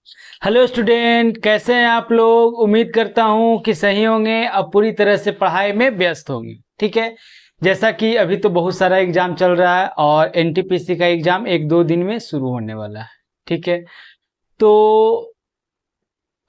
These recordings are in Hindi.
हेलो स्टूडेंट, कैसे हैं आप लोग। उम्मीद करता हूं कि सही होंगे। अब पूरी तरह से पढ़ाई में व्यस्त होंगे। ठीक है, जैसा कि अभी तो बहुत सारा एग्जाम चल रहा है और एनटीपीसी का एग्जाम एक दो दिन में शुरू होने वाला है। ठीक है, तो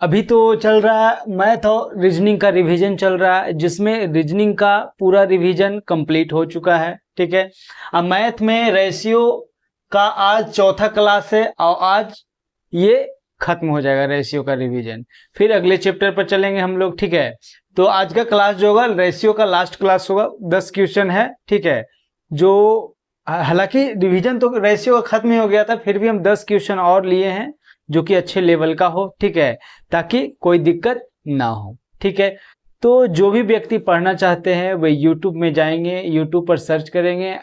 अभी तो चल रहा है मैथ और रीजनिंग का रिवीजन चल रहा है, जिसमें रीजनिंग का पूरा रिवीजन कंप्लीट हो चुका है। ठीक है, अब मैथ में रेशियो का आज चौथा क्लास है और आज ये खत्म हो जाएगा रेशियो का रिवीजन। फिर अगले चैप्टर पर चलेंगे हम लोग। ठीक है, तो आज का क्लास जो होगा रेशियो का लास्ट क्लास होगा। 10 क्वेश्चन है। ठीक है, जो हालांकि रिवीजन तो रेशियो का खत्म ही हो गया था, फिर भी हम 10 क्वेश्चन और लिए हैं जो कि अच्छे लेवल का हो। ठीक है, ताकि कोई दिक्कत ना हो। ठीक है, तो जो भी व्यक्ति पढ़ना चाहते हैं वे यूट्यूब में जाएंगे, यूट्यूब पर सर्च करेंगे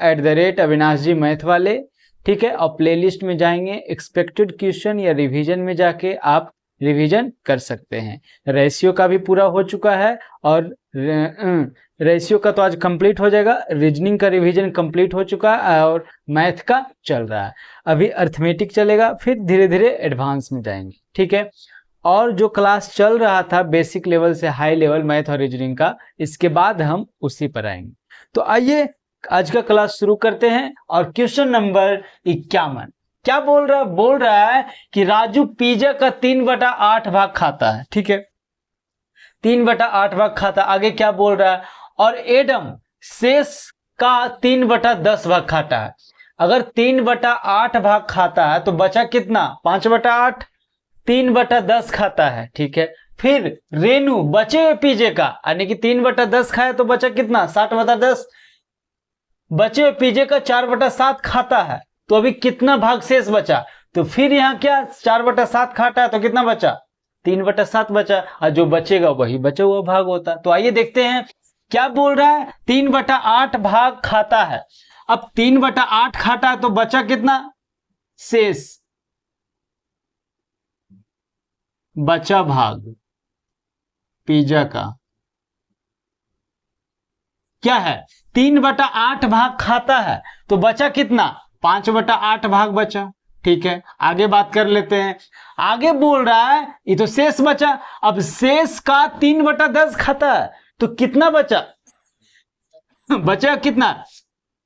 @अविनाश जी मैथ वाले। ठीक है, और प्लेलिस्ट में जाएंगे, एक्सपेक्टेड क्वेश्चन या रिवीजन में जाके आप रिवीजन कर सकते हैं। रेशियो का भी पूरा हो चुका है और रेशियो का तो आज कंप्लीट हो जाएगा, रीजनिंग का रिवीजन कंप्लीट हो चुका है और मैथ का चल रहा है। अभी अर्थमेटिक चलेगा, फिर धीरे धीरे एडवांस में जाएंगे। ठीक है, और जो क्लास चल रहा था बेसिक लेवल से हाई लेवल मैथ और रीजनिंग का, इसके बाद हम उसी पर आएंगे। तो आइए आज का क्लास शुरू करते हैं। और क्वेश्चन नंबर 51 क्या बोल रहा है कि राजू पिज्जा का 3/8 भाग खाता है। ठीक है, 3/8 भाग खाता। आगे क्या बोल रहा है, और एडम शेष का 3/10 भाग खाता है। अगर 3/8 भाग खाता है तो बचा कितना, 5/8। 3/10 खाता है। ठीक है, फिर रेनू बचे हुए पिज्जे का, यानी कि 3/10 खाया तो बचा कितना, 60/10। बचे हुए पिज्जे का 4/7 खाता है, तो अभी कितना भाग शेष बचा। तो फिर यहाँ क्या 4/7 खाता है तो कितना बचा, 3/7 बचा, और जो बचेगा वही बचा हुआ भाग होता। तो आइए देखते हैं क्या बोल रहा है। 3/8 भाग खाता है। अब 3/8 खाता है तो बचा कितना शेष, बचा भाग पिज्जा का क्या है, 3/8 भाग खाता है तो बचा कितना, 5/8 भाग बचा। ठीक है, आगे बात कर लेते हैं। आगे बोल रहा है ये तो शेष बचा। अब शेष का 3/10 खाता है तो कितना बचा, बचा कितना,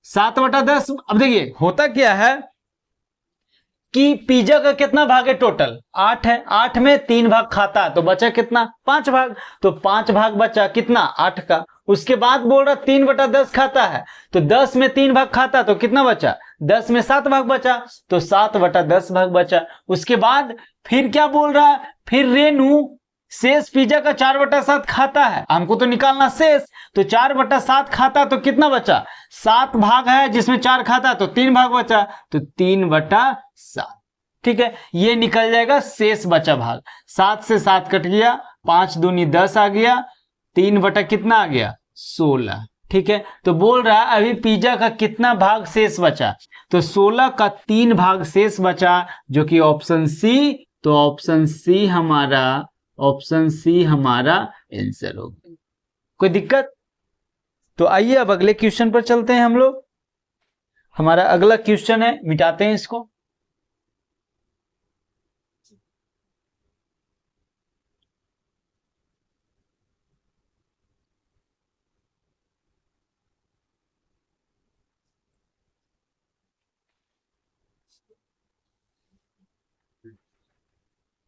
7/10। अब देखिए होता क्या है कि पिज्जा का कितना भाग है, टोटल 8 है। 8 में 3 भाग खाता है तो बचा कितना, 5 भाग। तो 5 भाग बचा कितना, 8 का। उसके बाद बोल रहा 3/10 खाता है तो 10 में 3 भाग खाता तो कितना बचा, 10 में 7 भाग बचा, तो 7/10 भाग बचा। उसके बाद फिर क्या बोल रहा है, फिर रेनू शेष पिज्जा का 4/7 खाता है, हमको तो निकालना शेष। तो 4/7 खाता तो कितना बचा, 7 भाग है जिसमें 4 खाता तो 3 भाग बचा, तो 3/7। ठीक है, ये निकल जाएगा शेष बचा भाग। 7 से 7 कट गया, 5 दूनी 10 आ गया, 3 बटा कितना आ गया, 16। ठीक है, तो बोल रहा है अभी पिज्जा का कितना भाग शेष बचा, तो 16 का 3 भाग शेष बचा, जो कि ऑप्शन सी। तो ऑप्शन सी हमारा आंसर होगा। कोई दिक्कत। तो आइए अब अगले क्वेश्चन पर चलते हैं हम लोग। हमारा अगला क्वेश्चन है, मिटाते हैं इसको।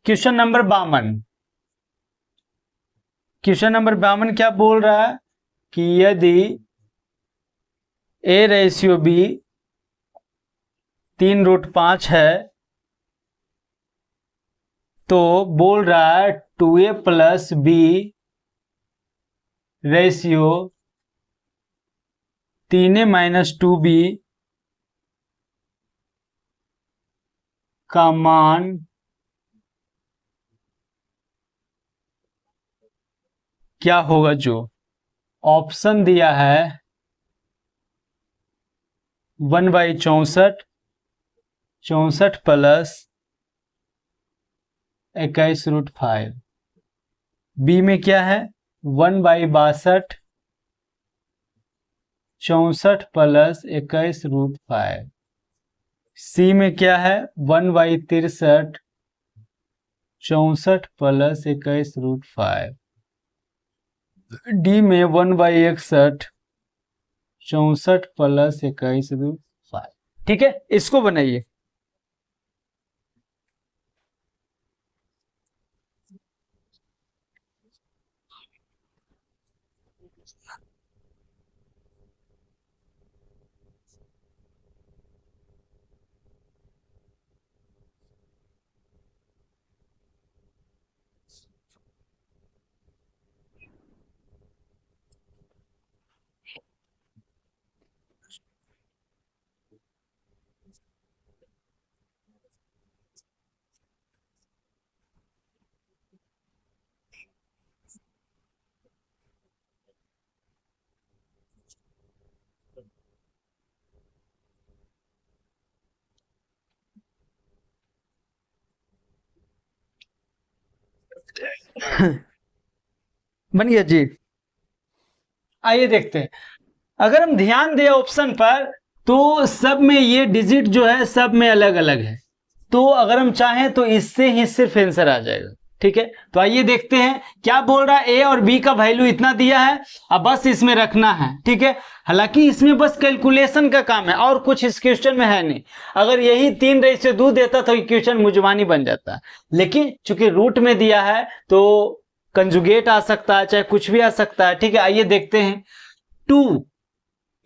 Question number 52। क्वेश्चन नंबर 52 क्या बोल रहा है कि यदि A/B 3√5 है तो बोल रहा है 2A + B ratio 3A - 2B का मान क्या होगा। जो ऑप्शन दिया है 1/64, 64 + 21√5। बी में क्या है 1/62, 64 + 21√5। सी में क्या है 1/63, 64+21√5, डी में 1/61, 64+21√5। ठीक है, इसको बनाइए। बन गया जी। आइए देखते हैं, अगर हम ध्यान दें ऑप्शन पर तो सब में ये डिजिट जो है सब में अलग अलग है, तो अगर हम चाहें तो इससे ही सिर्फ आंसर आ जाएगा। ठीक है, तो आइए देखते हैं क्या बोल रहा है। ए और बी का वैल्यू इतना दिया है, अब बस इसमें रखना है। ठीक है, हालांकि इसमें बस कैलकुलेशन का काम है और कुछ इस क्वेश्चन में है नहीं। अगर यही 3:2 देता तो क्वेश्चन मुजबानी बन जाता, लेकिन चूंकि रूट में दिया है तो कंजुगेट आ सकता है, चाहे कुछ भी आ सकता है। ठीक है, आइए देखते हैं। 2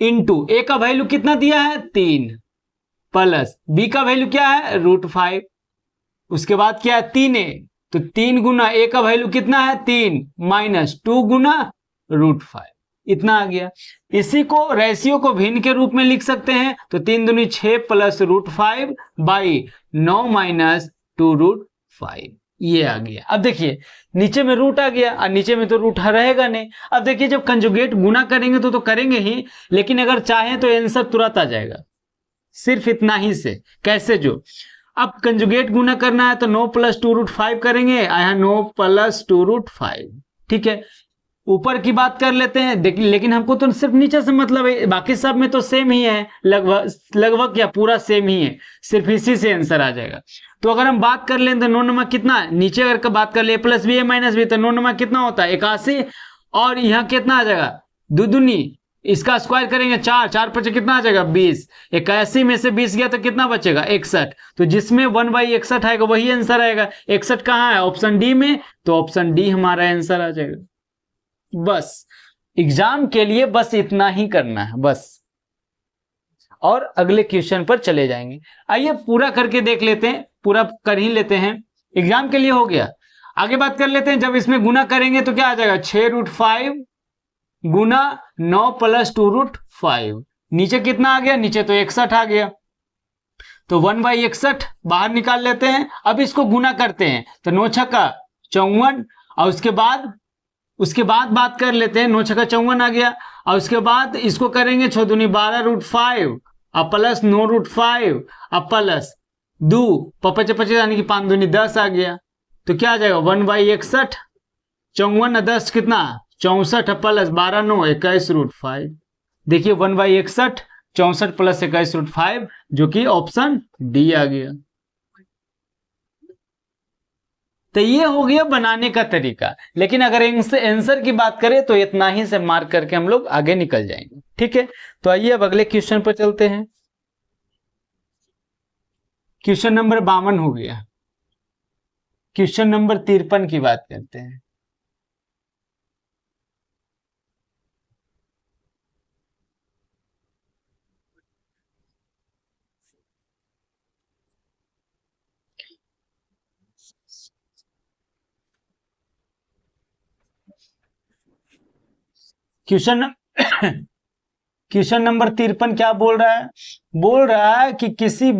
इंटू ए का वैल्यू कितना दिया है 3, प्लस बी का वैल्यू क्या है √5, उसके बाद क्या है 3a, तो 3 गुना ए का वैल्यू कितना है 3 माइनस 2 गुना √5, इतना आ गया। इसी को रेशियो को भिन्न के रूप में लिख सकते हैं, तो 3 दूनी 6 प्लस √5 बाई 9 माइनस 2√5, ये आ गया। अब देखिए नीचे में रूट आ गया और नीचे में तो रूट रहेगा नहीं। अब देखिए जब कंजुगेट गुना करेंगे तो करेंगे ही, लेकिन अगर चाहें तो आंसर तुरंत आ जाएगा सिर्फ इतना ही से। कैसे? जो अब कंजुगेट गुना करना है तो 9 + 2√5 करेंगे, यहाँ 9 + 2√5। ठीक है, ऊपर की बात कर लेते हैं देखिए, लेकिन हमको तो सिर्फ नीचे से मतलब है, बाकी सब में तो सेम ही है, लगभग लगभग या पूरा सेम ही है, सिर्फ इसी से आंसर आ जाएगा। तो अगर हम बात कर लें तो 9 नंबर कितना, नीचे अगर बात कर ले +b -b तो 9 नंबर कितना होता है 81, और यहाँ कितना आ जाएगा दुदुनी, इसका स्क्वायर करेंगे 4, 4 × 5 कितना आ जाएगा 20, 81 में से 20 गया तो कितना बचेगा 61, तो जिसमें 1/61 आएगा वही आंसर आएगा। 61 कहाँ है ऑप्शन डी में, तो ऑप्शन डी हमारा आंसर आ जाएगा। बस एग्जाम के लिए बस इतना ही करना है बस, और अगले क्वेश्चन पर चले जाएंगे। आइए पूरा करके देख लेते हैं, पूरा कर ही लेते हैं, एग्जाम के लिए हो गया। आगे बात कर लेते हैं, जब इसमें गुना करेंगे तो क्या आ जाएगा 6√5 गुना 9 + 2√5, नीचे कितना आ गया, नीचे तो 61 आ गया, तो 1/61 बाहर निकाल लेते हैं। अब इसको गुना करते हैं तो 9 छक्का 54, और उसके बाद बात कर लेते हैं, 9 छक्का 54 आ गया, और उसके बाद इसको करेंगे 6 दूनी 12√5 और प्लस 9√5 और प्लस 2 पपच पच यानी कि 5 दूनी 10 आ गया, तो क्या आ जाएगा 1/61, 54 10 कितना 64 प्लस 12 9 21√5। देखिए 1/61 64 + 21√5 जो कि ऑप्शन डी आ गया। तो ये हो गया बनाने का तरीका, लेकिन अगर आंसर की बात करें तो इतना ही से मार्क करके हम लोग आगे निकल जाएंगे। ठीक है, तो आइए अब अगले क्वेश्चन पर चलते हैं। क्वेश्चन नंबर 52 हो गया, क्वेश्चन नंबर 53 की बात करते हैं। क्वेश्चन क्वेश्चन नंबर 53 क्या बोल रहा है, बोल रहा है कि किसी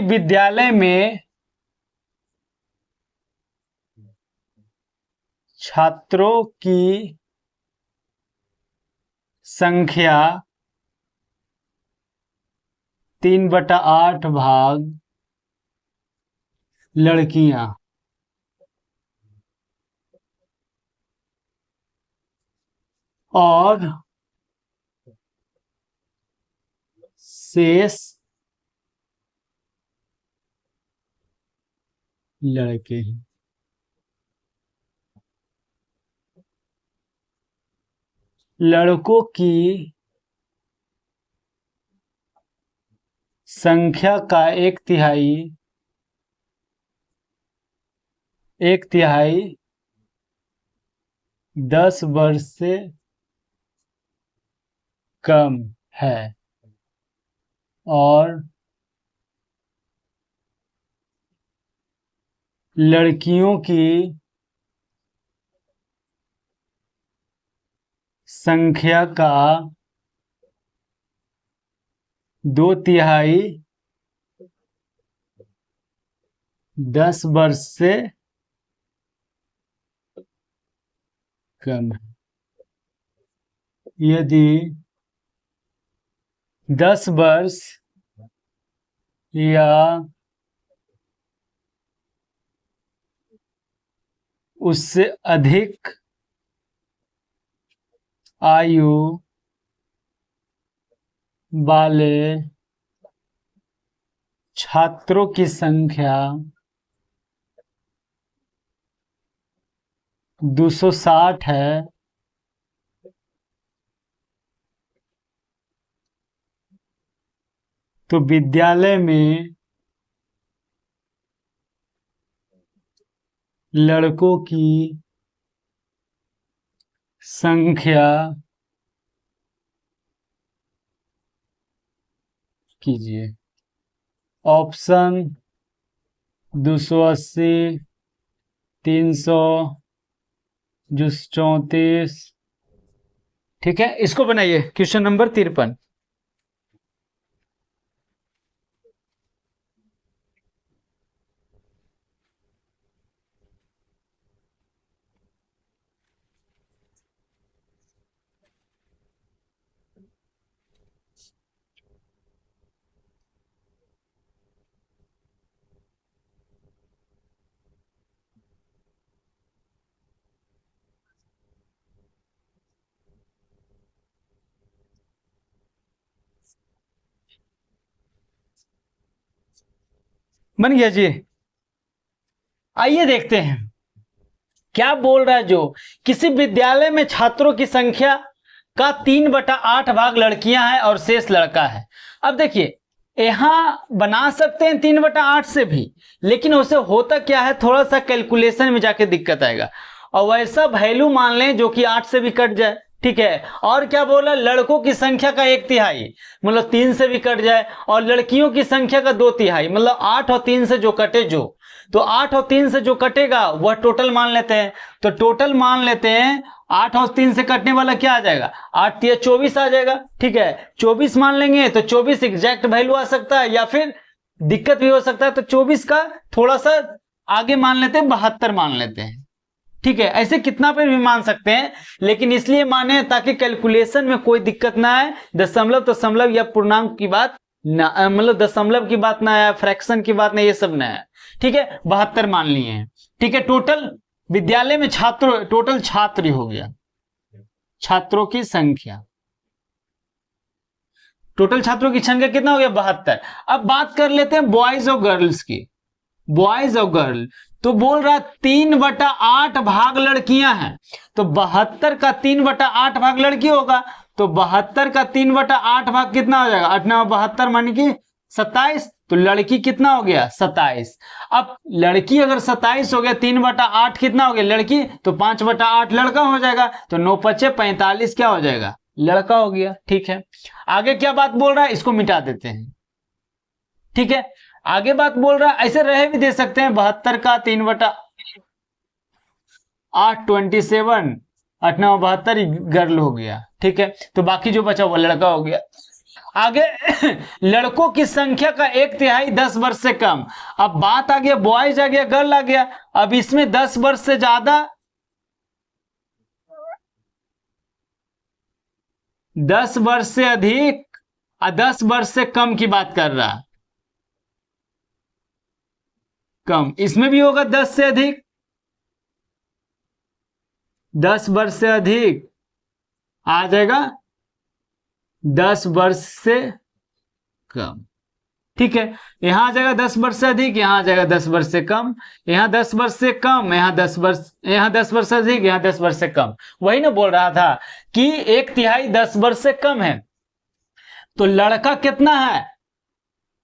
विद्यालय में छात्रों की संख्या 3/8 भाग लड़कियां और शेष लड़के हैं। लड़कों की संख्या का एक तिहाई 10 वर्ष से कम है और लड़कियों की संख्या का 2/3 10 वर्ष से कम है। यदि 10 वर्ष या उससे अधिक आयु वाले छात्रों की संख्या 260 है तो विद्यालय में लड़कों की संख्या कीजिए। ऑप्शन 280, 300, 34। ठीक है, इसको बनाइए क्वेश्चन नंबर 53। बन गया जी। आइए देखते हैं क्या बोल रहा है। जो किसी विद्यालय में छात्रों की संख्या का 3/8 भाग लड़कियां हैं और शेष लड़का है। अब देखिए यहां बना सकते हैं 3/8 से भी, लेकिन उसे होता क्या है, थोड़ा सा कैलकुलेशन में जाके दिक्कत आएगा। और वैसा वैल्यू मान लें जो कि 8 से भी कट जाए। ठीक है, और क्या बोला, लड़कों की संख्या का 1/3 मतलब 3 से भी कट जाए, और लड़कियों की संख्या का 2/3 मतलब 8 और 3 से जो कटे जो, तो 8 और 3 से जो कटेगा वह टोटल मान लेते हैं। तो टोटल मान लेते हैं, 8 और 3 से कटने वाला क्या आ जाएगा, 8 या 24 आ जाएगा। ठीक है, 24 मान लेंगे तो 24 एग्जैक्ट वैल्यू आ सकता है, या फिर दिक्कत भी हो सकता है तो 24 का थोड़ा सा आगे मान लेते हैं, 72 मान लेते हैं। ठीक है, ऐसे कितना पे भी मान सकते हैं, लेकिन इसलिए माने ताकि कैलकुलेशन में कोई दिक्कत ना आए, दशमलव या पूर्णांक की बात ना, मतलब दशमलव की बात ना आया, फ्रैक्शन की बात ना, ये सब ना है। ठीक है, 72 मान लिए हैं। ठीक है, टोटल विद्यालय में टोटल छात्र हो गया, छात्रों की संख्या, टोटल छात्रों की संख्या कितना हो गया, 72। अब बात कर लेते हैं बॉयज और गर्ल्स की। बॉयज और गर्ल तो बोल रहा 3/8 भाग लड़कियां हैं, तो 72 का 3/8 भाग लड़की होगा, तो 72 का 3/8 भाग कितना हो जाएगा, 8 9 72 मानी कि 27। तो लड़की कितना हो गया, 27। अब लड़की अगर 27 हो गया, 3/8 कितना हो गया लड़की, तो 5/8 लड़का हो जाएगा, तो 9 5 45 क्या हो जाएगा, लड़का हो गया। ठीक है, आगे क्या बात बोल रहा है, इसको मिटा देते हैं। ठीक है, आगे बात बोल रहा है, ऐसे रहे भी दे सकते हैं, 72 का 3/8 27, 8 9 72 गर्ल हो गया। ठीक है, तो बाकी जो बचा वो लड़का हो गया। आगे लड़कों की संख्या का 1/3 10 वर्ष से कम। अब बात आ गया बॉयज आ गया, गर्ल आ गया। अब इसमें 10 वर्ष से ज्यादा, 10 वर्ष से अधिक और 10 वर्ष से कम की बात कर रहा, कम। इसमें भी होगा 10 से अधिक, 10 वर्ष से अधिक आ जाएगा 10 वर्ष से कम। ठीक है, यहां आ जाएगा 10 वर्ष से अधिक, यहां आ जाएगा 10 वर्ष से कम, यहां 10 वर्ष से कम, यहां 10 वर्ष, यहां 10 वर्ष से अधिक, यहां 10 वर्ष से कम। वही ना बोल रहा था कि 1/3 10 वर्ष से कम है। तो लड़का कितना है?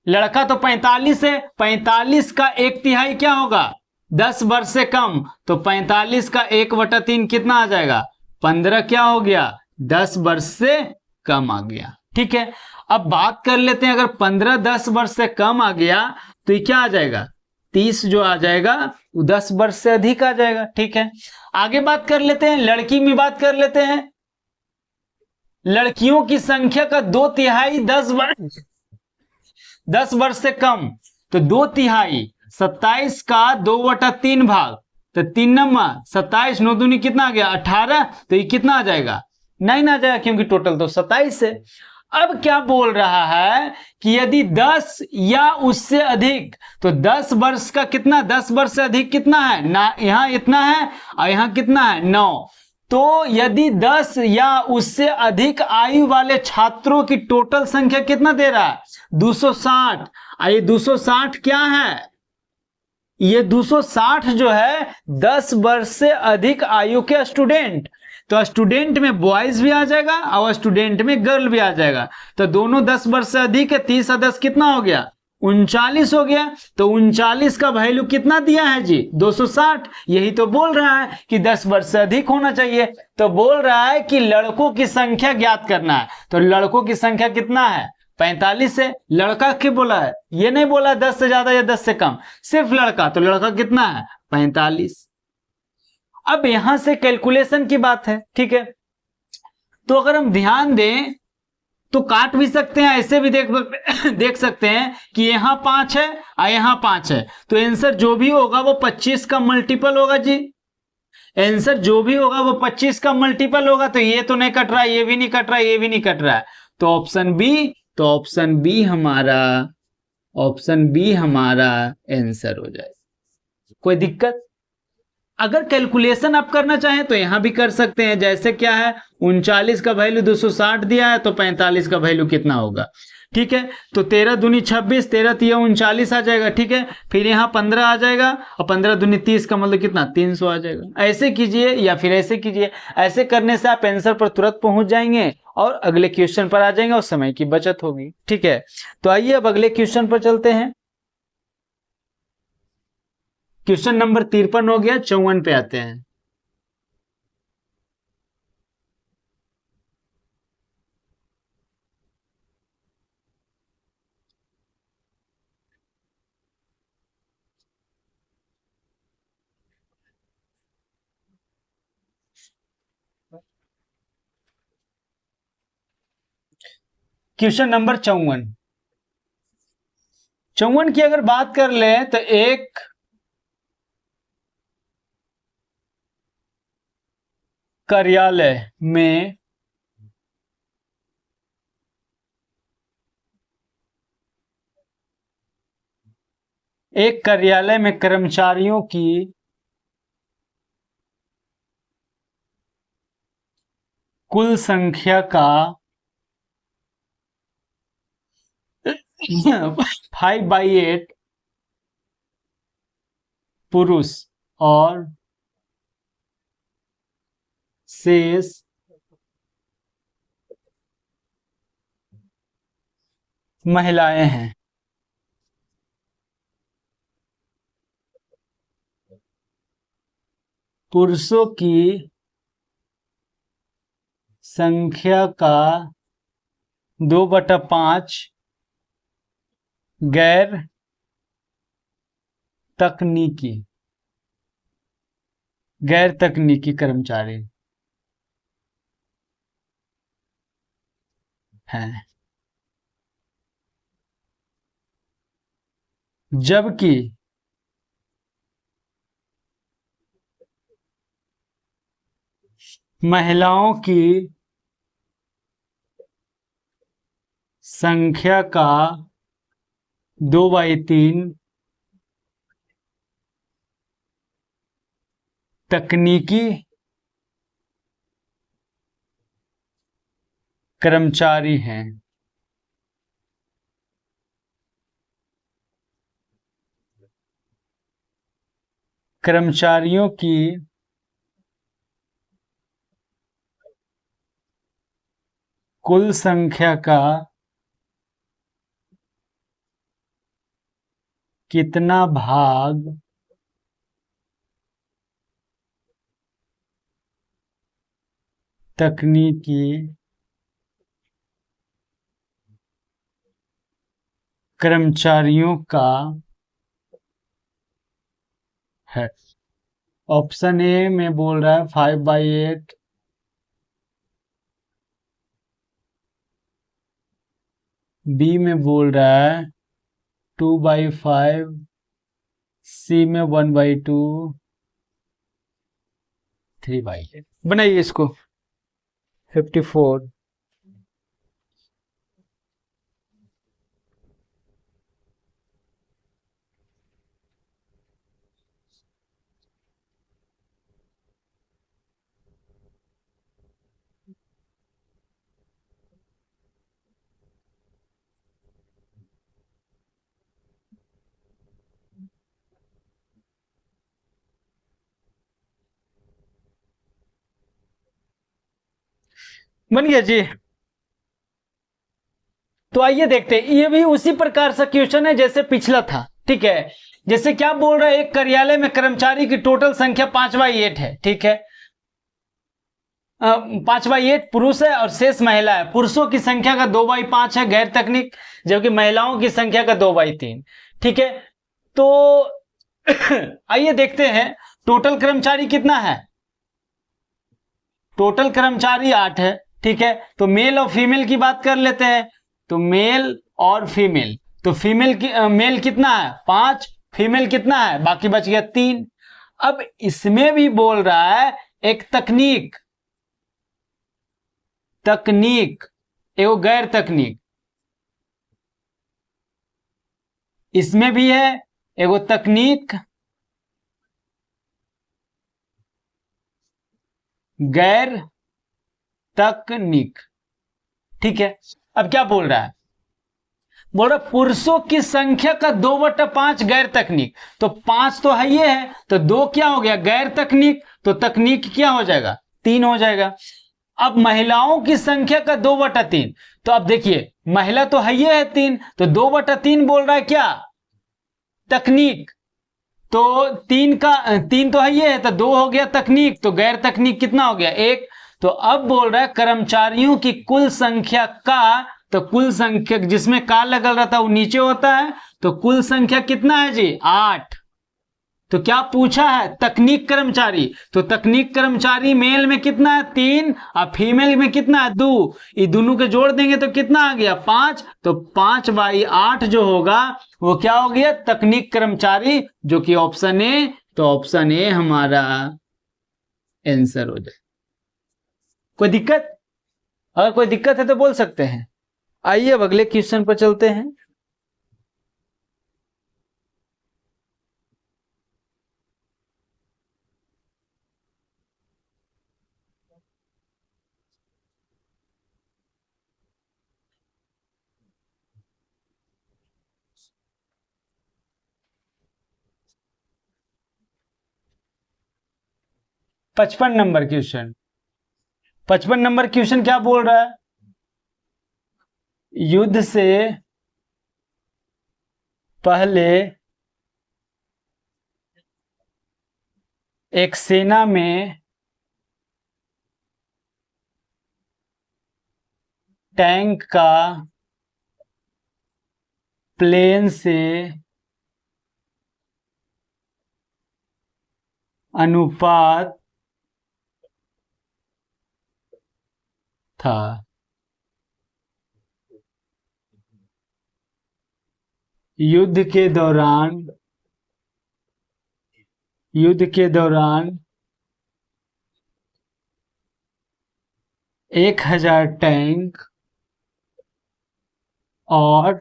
लड़का तो 45 है, 45 का 1/3 क्या होगा? 10 वर्ष से कम। तो 45 का 1/3 कितना आ जाएगा? 15 क्या हो गया? 10 वर्ष से कम आ गया। ठीक है, अब बात कर लेते हैं, अगर 15 10 वर्ष से कम आ गया तो ये क्या आ जाएगा? 30 जो आ जाएगा वो 10 वर्ष से अधिक आ जाएगा। ठीक है, आगे बात कर लेते हैं, लड़की में बात कर लेते हैं। लड़कियों की संख्या का 2/3 10 वर्ष से कम, तो 2/3 27 का 2/3 भाग, तो 3 नंबर 27, 9 दूनी कितना आ गया? 18। तो ये कितना आ जाएगा? 9 आ जाएगा, क्योंकि टोटल तो 27 है। अब क्या बोल रहा है कि यदि 10 या उससे अधिक, तो 10 वर्ष का कितना? 10 वर्ष से अधिक कितना है ना? यहां इतना है और यहां कितना है? 9। तो यदि 10 या उससे अधिक आयु वाले छात्रों की टोटल संख्या कितना दे रहा है? 260। ये 260 क्या है? ये 260 जो है 10 वर्ष से अधिक आयु के स्टूडेंट। तो स्टूडेंट में बॉयज भी आ जाएगा और स्टूडेंट में गर्ल भी आ जाएगा। तो दोनों 10 वर्ष से अधिक है, 30 और 10 कितना हो गया? 39 हो गया। तो 39 का वैल्यू कितना दिया है जी? 260। यही तो बोल रहा है कि 10 वर्ष से अधिक होना चाहिए। तो बोल रहा है कि लड़कों की संख्या ज्ञात करना है। तो लड़कों की संख्या कितना है? 45 है। लड़का क्यों बोला है? ये नहीं बोला 10 से ज्यादा या 10 से कम, सिर्फ लड़का। तो लड़का कितना है? 45। अब यहां से कैलकुलेशन की बात है। ठीक है, तो अगर हम ध्यान दें तो काट भी सकते हैं, ऐसे भी देख सकते हैं कि यहां 5 है और यहां 5 है। तो आंसर जो भी होगा वो 25 का मल्टीपल होगा जी। आंसर जो भी होगा वो 25 का मल्टीपल होगा। तो ये तो नहीं कट रहा है, ये भी नहीं कट रहा है, ये भी नहीं कट रहा है। तो ऑप्शन बी, तो ऑप्शन बी हमारा आंसर हो जाए। कोई दिक्कत? अगर कैलकुलेशन आप करना चाहें तो यहां भी कर सकते हैं। जैसे क्या है, 39 का वैल्यू 260 दिया है, तो 45 का वैल्यू कितना होगा? ठीक है, तो 13 दूनी 26, 13 तिया 39 आ जाएगा। ठीक है, फिर यहाँ 15 आ जाएगा और 15 दूनी 30 का मतलब कितना? 300 आ जाएगा। ऐसे कीजिए या फिर ऐसे कीजिए। ऐसे करने से आप आंसर पर तुरंत पहुंच जाएंगे और अगले क्वेश्चन पर आ जाएंगे और समय की बचत होगी। ठीक है, तो आइए अब अगले क्वेश्चन पर चलते हैं। क्वेश्चन नंबर 53 हो गया, 54 पे आते हैं। क्वेश्चन नंबर 54 की अगर बात कर ले तो एक कार्यालय में कर्मचारियों की कुल संख्या का 5/8 पुरुष और शेष महिलाएं हैं। पुरुषों की संख्या का 2/5 गैर तकनीकी कर्मचारी हैं, जबकि महिलाओं की संख्या का 2/3 तकनीकी कर्मचारी हैं। कर्मचारियों की कुल संख्या का कितना भाग तकनीकी कर्मचारियों का है। ऑप्शन ए में बोल रहा है 5/8, बी में बोल रहा है 2/5, सी में 1/2, 3/8। बनाइए इसको। 54। बन गया जी। तो आइए देखते हैं, ये भी उसी प्रकार से क्वेश्चन है जैसे पिछला था। ठीक है, जैसे क्या बोल रहा है, एक कार्यालय में कर्मचारी की टोटल संख्या 5/8 है। ठीक है, 5/8 पुरुष है और शेष महिला है। पुरुषों की संख्या का 2/5 है गैर तकनीक, जबकि महिलाओं की संख्या का 2/3। ठीक है, तो आइए देखते हैं टोटल कर्मचारी कितना है। टोटल कर्मचारी 8 है। ठीक है, तो मेल और फीमेल की बात कर लेते हैं। तो मेल और फीमेल, तो फीमेल की मेल कितना है 5, फीमेल कितना है, बाकी बच गया 3। अब इसमें भी बोल रहा है एक तकनीक, तकनीक एवं गैर तकनीक, इसमें भी है एगो तकनीक, गैर तकनीक। ठीक है, अब क्या बोल रहा है, बोल रहा पुरुषों की संख्या का 2/5 गैर तकनीक। तो 5 तो है ये है, तो 2 क्या हो गया गैर तकनीक, तो तकनीक क्या हो जाएगा 3 हो जाएगा। अब महिलाओं की संख्या का 2/3, तो अब देखिए महिला तो है ये है 3, तो 2/3 बोल रहा है क्या तकनीक, तो 3 तो है ये है, तो 2 हो गया तकनीक, तो गैर तकनीक कितना हो गया 1। तो अब बोल रहा है कर्मचारियों की कुल संख्या का, तो कुल संख्या जिसमें का लगल रहता है वो नीचे होता है, तो कुल संख्या कितना है जी 8। तो क्या पूछा है तकनीक कर्मचारी, तो तकनीक कर्मचारी मेल में कितना है 3 और फीमेल में कितना है 2, ये दोनों के जोड़ देंगे तो कितना आ गया 5। तो 5/8 जो होगा वो क्या हो गया तकनीक कर्मचारी, जो कि ऑप्शन ए, तो ऑप्शन ए हमारा आंसर हो जाए। कोई दिक्कत, अगर कोई दिक्कत है तो बोल सकते हैं। आइए अब अगले क्वेश्चन पर चलते हैं। पचपन नंबर क्वेश्चन, 55 नंबर क्वेश्चन क्या बोल रहा है, युद्ध से पहले एक सेना में टैंक का प्लेन से अनुपात था। युद्ध के दौरान, युद्ध के दौरान 1000 टैंक और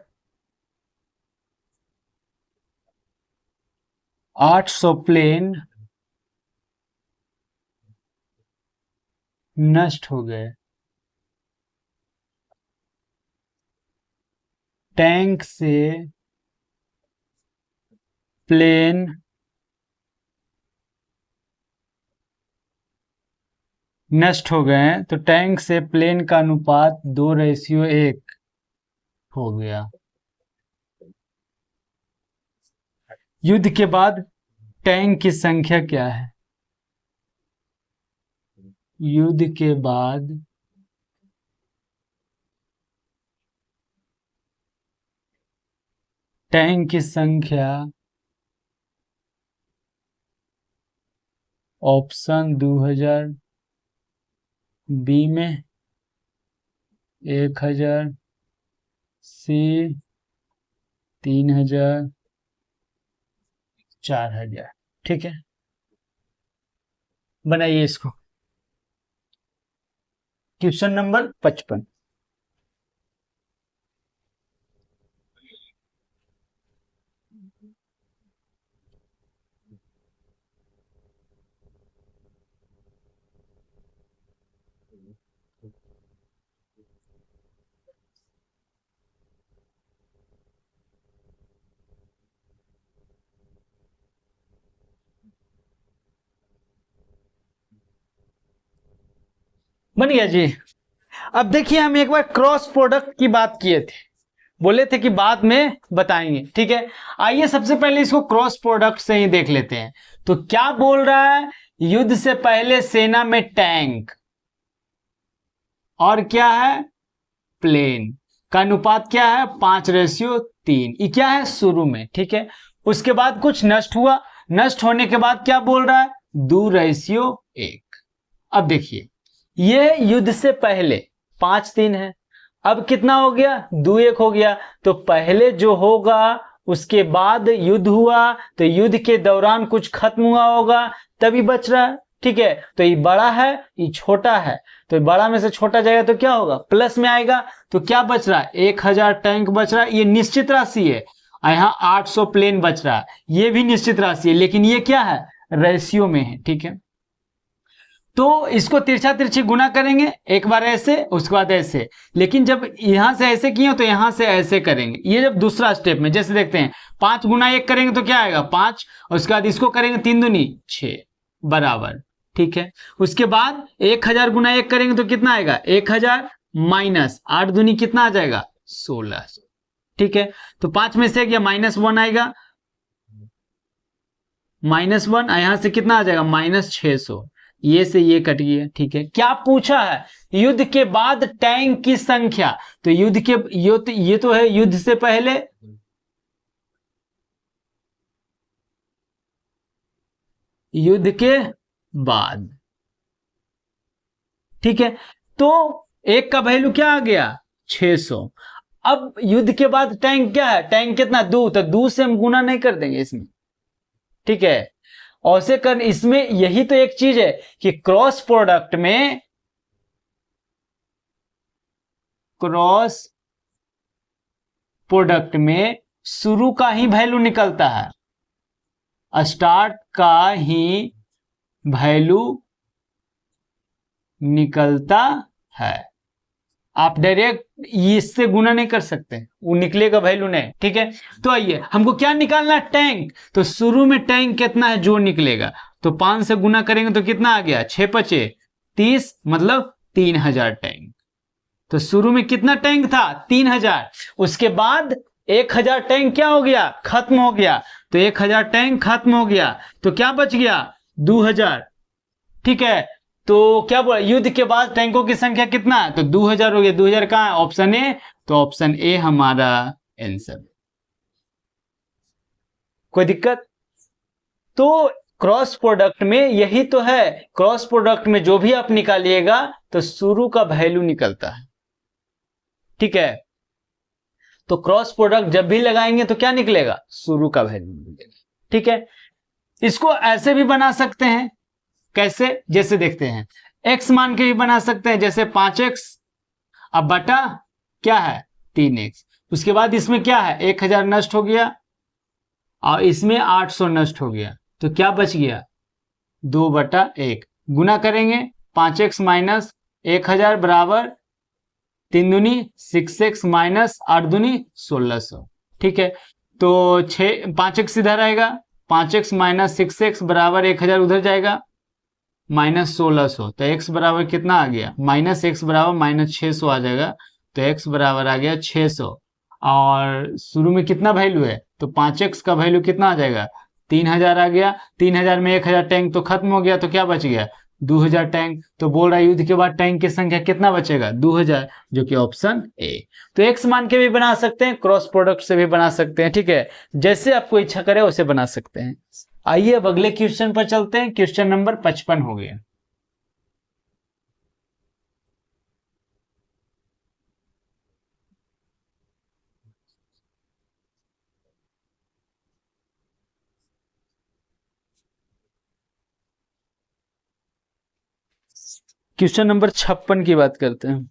800 प्लेन नष्ट हो गए। टैंक से प्लेन नष्ट हो गए हैं, तो टैंक से प्लेन का अनुपात 2:1 हो गया। युद्ध के बाद टैंक की संख्या क्या है? युद्ध के बाद टैंक की संख्या ऑप्शन 2000 बी में 1000, सी 3000, 4000। ठीक है, बनाइए इसको। Question number 55। बन गया जी। अब देखिए, हम एक बार क्रॉस प्रोडक्ट की बात किए थे, बोले थे कि बाद में बताएंगे। ठीक है, आइए सबसे पहले इसको क्रॉस प्रोडक्ट से ही देख लेते हैं। तो क्या बोल रहा है? युद्ध से पहले सेना में टैंक और क्या है, प्लेन का अनुपात क्या है, 5:3। ये क्या है, शुरू में। ठीक है, उसके बाद कुछ नष्ट हुआ, नष्ट होने के बाद क्या बोल रहा है, 2:1। अब देखिए, ये युद्ध से पहले 5:3 है, अब कितना हो गया, 2:1 हो गया। तो पहले जो होगा उसके बाद युद्ध हुआ, तो युद्ध के दौरान कुछ खत्म हुआ होगा, तभी बच रहा है। ठीक है, तो ये बड़ा है, ये छोटा है, तो बड़ा में से छोटा जाएगा तो क्या होगा, प्लस में आएगा। तो क्या बच रहा है, 1000 टैंक बच रहा है, ये निश्चित राशि है। यहाँ 800 प्लेन बच रहा है, ये भी निश्चित राशि है, लेकिन ये क्या है, रेशियो में है। ठीक है, तो इसको तिरछा तिरछी गुना करेंगे, एक बार ऐसे, उसके बाद ऐसे। लेकिन जब यहां से ऐसे किए तो यहां से ऐसे करेंगे। ये जब दूसरा स्टेप में, जैसे देखते हैं, 5 गुना 1 करेंगे तो क्या आएगा, 5, और उसके बाद इसको करेंगे 3 दूनी 6 बराबर। ठीक है, उसके बाद 1000 गुना 1 करेंगे तो कितना आएगा, 1000 माइनस 8 दूनी कितना आ जाएगा, 1600। ठीक है, तो 5 में से गया -1 आएगा, -1, यहां से कितना आ जाएगा, -600। ये से ये कट गया। ठीक है, क्या पूछा है, युद्ध के बाद टैंक की संख्या। तो युद्ध के ये तो है युद्ध से पहले, युद्ध के बाद। ठीक है, तो एक का वैल्यू क्या आ गया, 600। अब युद्ध के बाद टैंक क्या है, टैंक कितना, 2, तो 2 से हम गुना नहीं कर देंगे इसमें। ठीक है, ऐसे कर, इसमें यही तो एक चीज है कि क्रॉस प्रोडक्ट में शुरू का ही वैल्यू निकलता है, स्टार्ट का ही वैल्यू निकलता है। आप डायरेक्ट इससे गुना नहीं कर सकते, वो निकलेगा वैल्यू नहीं। ठीक है, तो आइए, हमको क्या निकालना है, टैंक। तो शुरू में टैंक कितना है जो निकलेगा, तो 5 से गुना करेंगे तो कितना आ गया, 6×5 = 30, मतलब 3000 टैंक। तो शुरू में कितना टैंक था, 3000। उसके बाद 1000 टैंक क्या हो गया, खत्म हो गया। तो 1000 टैंक खत्म हो गया, तो क्या बच गया, 2000। ठीक है, तो क्या बोला, युद्ध के बाद टैंकों की संख्या कितना है, तो 2000 हो गया। 2000 कहां है, ऑप्शन ए, तो ऑप्शन ए हमारा आंसर। कोई दिक्कत? तो क्रॉस प्रोडक्ट में यही तो है, क्रॉस प्रोडक्ट में जो भी आप निकालिएगा तो शुरू का वैल्यू निकलता है। ठीक है, तो क्रॉस प्रोडक्ट जब भी लगाएंगे तो क्या निकलेगा, शुरू का वैल्यू निकलेगा। ठीक है, इसको ऐसे भी बना सकते हैं, कैसे, जैसे देखते हैं, x मान के भी बना सकते हैं, जैसे 5x, अब बटा क्या है, 3x। उसके बाद इसमें क्या है, 1000 नष्ट हो गया और इसमें 800 नष्ट हो गया, तो क्या बच गया, 2/1। गुना करेंगे, 5x माइनस 1000 बराबर 3 दूनी 6x माइनस 8 दूनी 1600। ठीक है, तो 5x इधर आएगा, 5x माइनस 6x बराबर 1000 उधर जाएगा, -1600, तो x बराबर कितना आ गया, -x बराबर -600 आ जाएगा। तो x बराबर आ गया 600, और शुरू में कितना वैल्यू है, तो 5x का वैल्यू कितना आ जाएगा, 3000 आ गया। 3000 में 1000 टैंक तो खत्म हो गया, तो क्या बच गया, 2000 टैंक। तो बोल रहा है युद्ध के बाद टैंक की संख्या कितना बचेगा, 2000, जो कि ऑप्शन ए। तो x मान के भी बना सकते हैं, क्रॉस प्रोडक्ट से भी बना सकते हैं, ठीक है, जैसे आपको इच्छा करे वैसे बना सकते हैं। आइए अब अगले क्वेश्चन पर चलते हैं। क्वेश्चन नंबर 55 हो गया। क्वेश्चन नंबर 56 की बात करते हैं।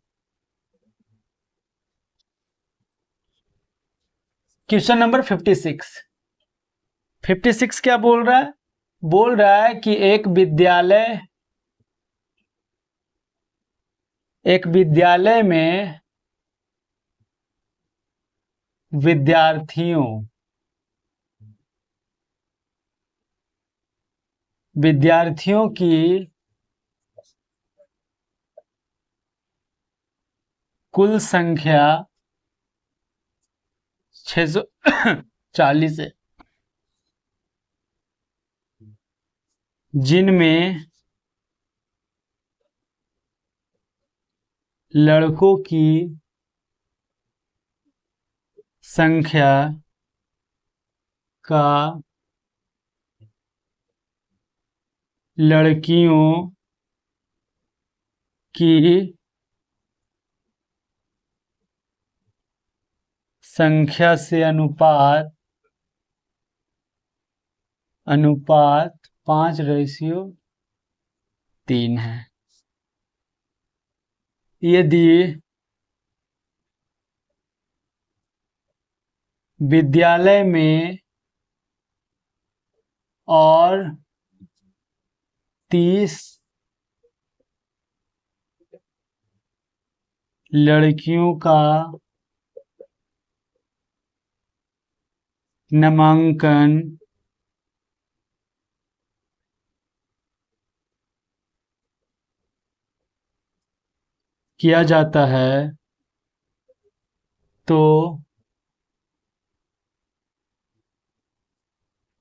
Question number 56। 56 क्या बोल रहा है, बोल रहा है कि एक विद्यालय में विद्यार्थियों की कुल संख्या 640 है, जिनमें लड़कों की संख्या का लड़कियों की संख्या से अनुपात 5:3 है। यदि विद्यालय में और 30 लड़कियों का नामांकन किया जाता है, तो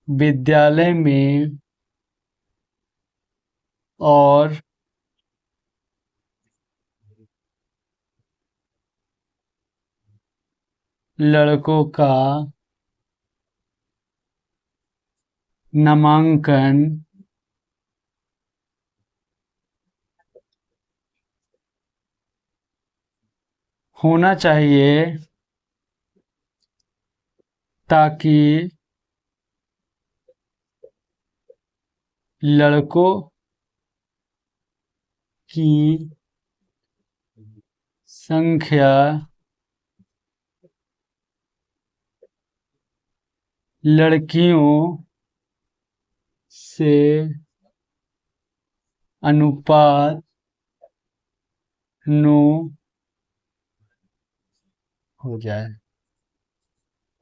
विद्यालय में और लड़कों का नामांकन होना चाहिए, ताकि लड़कों की संख्या लड़कियों से अनुपात 9 हो जाए।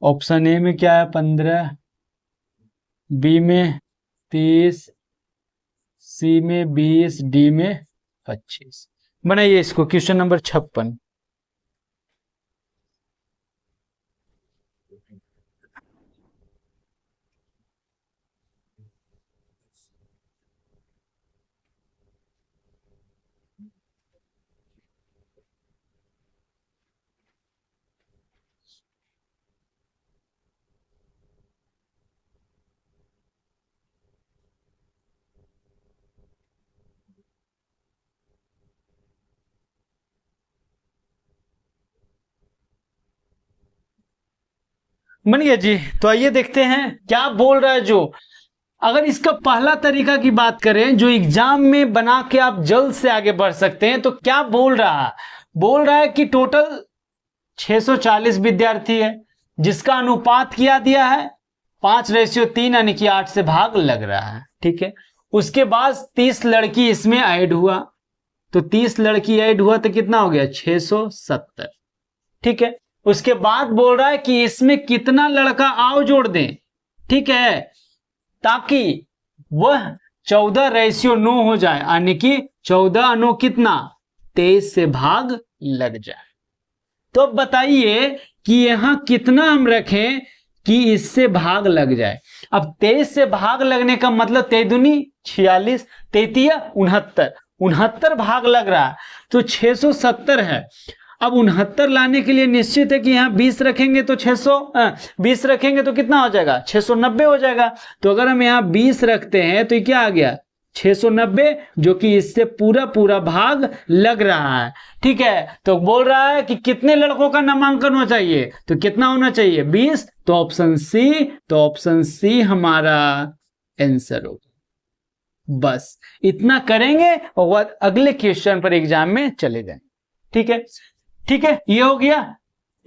ऑप्शन ए में क्या है, 15, बी में 30, सी में 20, डी में 25। बनाइए इसको, क्वेश्चन नंबर 56। बन गया जी। तो आइए देखते हैं क्या बोल रहा है। जो अगर इसका पहला तरीका की बात करें, जो एग्जाम में बना के आप जल्द से आगे बढ़ सकते हैं, तो क्या बोल रहा है, बोल रहा है कि टोटल 640 विद्यार्थी है, जिसका अनुपात किया दिया है 5:3, यानी कि 8 से भाग लग रहा है, ठीक है। उसके बाद 30 लड़की इसमें ऐड हुआ, तो 30 लड़की ऐड हुआ तो कितना हो गया, 670, ठीक है। उसके बाद बोल रहा है कि इसमें कितना लड़का आओ जोड़ दें, ठीक है, ताकि वह 14:9 हो जाए, यानी कि 14 कितना 23 से भाग लग जाए। तो अब बताइए कि यहां कितना हम रखें कि इससे भाग लग जाए। अब 23 से भाग लगने का मतलब 23 दूनी 46, 33 69, 69 भाग लग रहा है तो 670 है। अब 69 लाने के लिए निश्चित है कि यहाँ 20 रखेंगे तो 20 रखेंगे तो कितना हो जाएगा 690 हो जाएगा। तो अगर हम यहाँ 20 रखते हैं तो ये क्या आ गया 690, जो कि इससे पूरा पूरा भाग लग रहा है। ठीक है, तो बोल रहा है कि कितने लड़कों का नामांकन होना चाहिए, तो कितना होना चाहिए 20, तो ऑप्शन सी हमारा आंसर होगा। बस इतना करेंगे और बाद अगले क्वेश्चन पर एग्जाम में चले जाएंगे। ठीक है, ठीक है, ये हो गया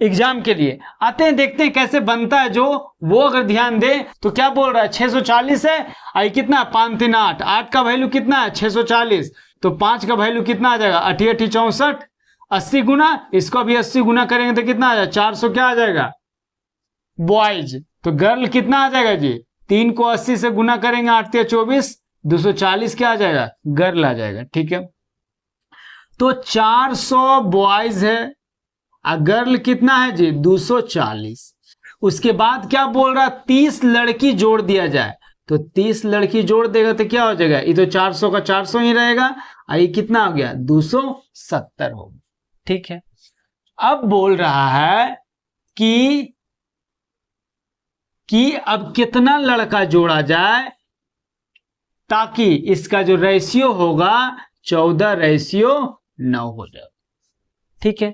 एग्जाम के लिए। आते हैं देखते हैं कैसे बनता है, जो वो अगर ध्यान दे तो क्या बोल रहा है 640 है, आई कितना 5 3 8, 8 का वैल्यू कितना है 640, तो 5 का वैल्यू कितना आ जाएगा 8 8 64, 80 गुना, इसको भी 80 गुना करेंगे तो कितना आ जाएगा 400 क्या आ जाएगा बॉयज। तो गर्ल कितना आ जाएगा जी 3 को 80 से गुना करेंगे 8 3 24, 240 क्या आ जाएगा गर्ल आ जाएगा। ठीक है, तो 400 बॉयज है, गर्ल कितना है जी 240। उसके बाद क्या बोल रहा 30 लड़की जोड़ दिया जाए, तो 30 लड़की जोड़ देगा तो क्या हो जाएगा, ये तो 400 का 400 ही रहेगा, ये कितना हो गया 270 हो गया। ठीक है, अब बोल रहा है कि अब कितना लड़का जोड़ा जाए ताकि इसका जो रेशियो होगा 14:9 हो जाए। ठीक है,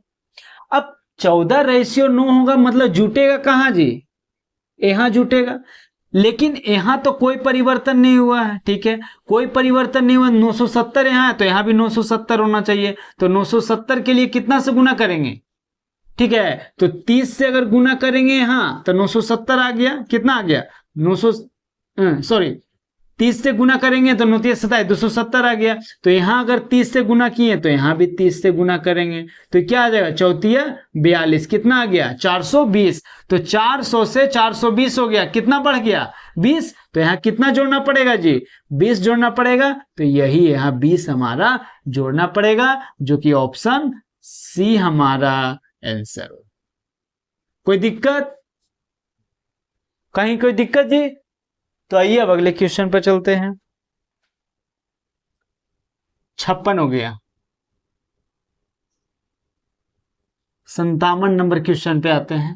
अब 14:9 होगा मतलब जुटेगा कहां जी, यहां जुटेगा, लेकिन यहां तो कोई परिवर्तन नहीं हुआ है। ठीक है, कोई परिवर्तन नहीं हुआ, 970 यहां है तो यहां भी 970 होना चाहिए, तो 970 के लिए कितना से गुना करेंगे, ठीक है, तो 30 से अगर गुना करेंगे यहां तो 970 आ गया, कितना आ गया 900, सॉरी 30 से गुना करेंगे तो 9 270 आ गया, तो यहां अगर 30 से गुना किए तो यहां भी 30 से गुना करेंगे तो क्या आ जाएगा 4 42, कितना आ गया 420, तो 400 से 420 हो गया, कितना बढ़ गया 20, तो यहां कितना जोड़ना पड़ेगा जी 20 जोड़ना पड़ेगा, तो यही यहां 20 हमारा जोड़ना पड़ेगा, जो कि ऑप्शन सी हमारा आंसर हो। कोई दिक्कत, कहीं कोई दिक्कत जी? तो आइए अब अगले क्वेश्चन पर चलते हैं। 56 हो गया, 57 नंबर क्वेश्चन पे आते हैं।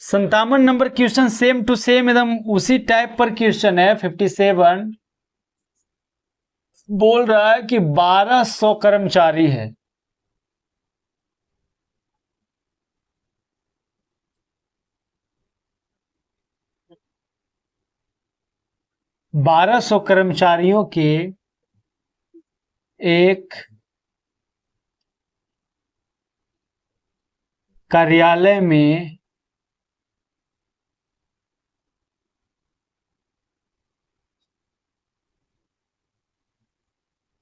संतावन number question same to same एकदम उसी टाइप पर क्वेश्चन है। 57 बोल रहा है कि 1200 कर्मचारी है, 1200 कर्मचारियों के एक कार्यालय में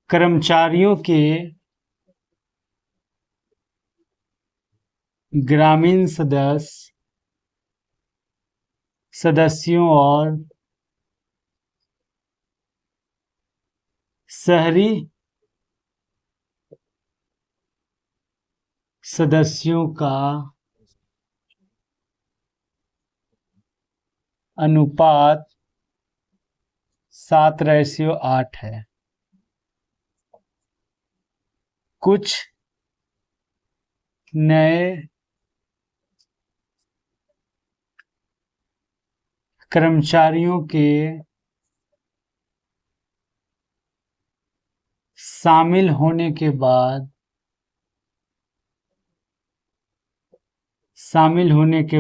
कर्मचारियों के ग्रामीण सदस्यों और शहरी सदस्यों का अनुपात 7:8 है। कुछ नए कर्मचारियों के शामिल होने के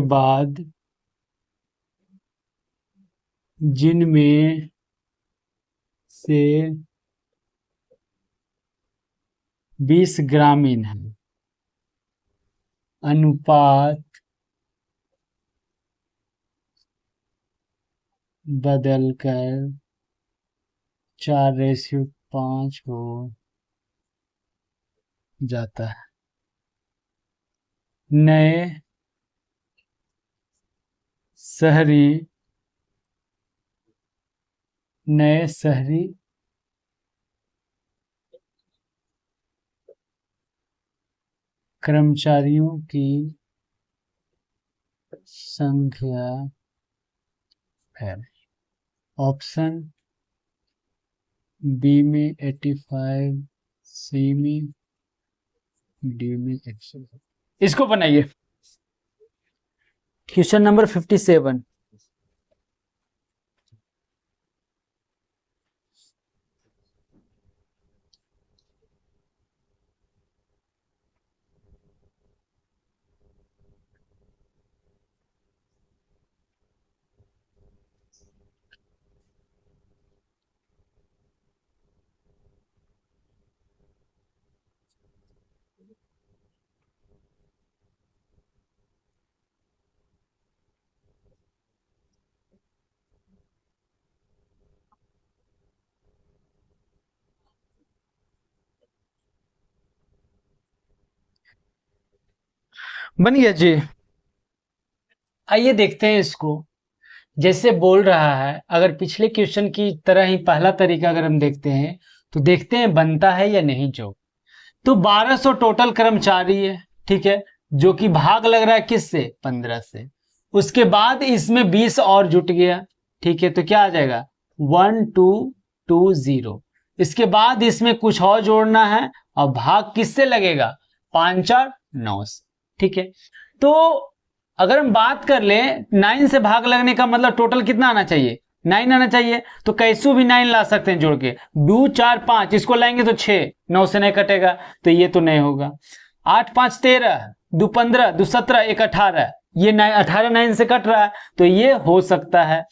बाद जिनमें से 20 ग्रामीण हैं, अनुपात बदलकर 4:5 हो जाता है। नए शहरी कर्मचारियों की संख्या है। ऑप्शन बी में 85, सी में, डी में 100। इसको बनाइए। Question number 57। बन गया जी। आइए देखते हैं इसको। जैसे बोल रहा है, अगर पिछले क्वेश्चन की तरह ही पहला तरीका अगर हम देखते हैं तो देखते हैं बनता है या नहीं जो। तो 1200 टोटल कर्मचारी है, ठीक है, जो कि भाग लग रहा है किससे? 15 से। उसके बाद इसमें 20 और जुट गया, ठीक है, तो क्या आ जाएगा? 1220। इसके बाद इसमें कुछ और जोड़ना है और भाग किससे लगेगा? 5 और 9 से, ठीक है। तो अगर हम बात कर लें 9 से भाग लगने का मतलब टोटल कितना आना चाहिए? 9 आना चाहिए। तो कैसू भी 9 ला सकते हैं जोड़ के। 2 4 5 इसको लाएंगे तो 6, 9 से नहीं कटेगा तो ये तो नहीं होगा। 8 5 13, 2 15, 2 17, 1 18, ये 18 9 से कट रहा है तो ये हो सकता है।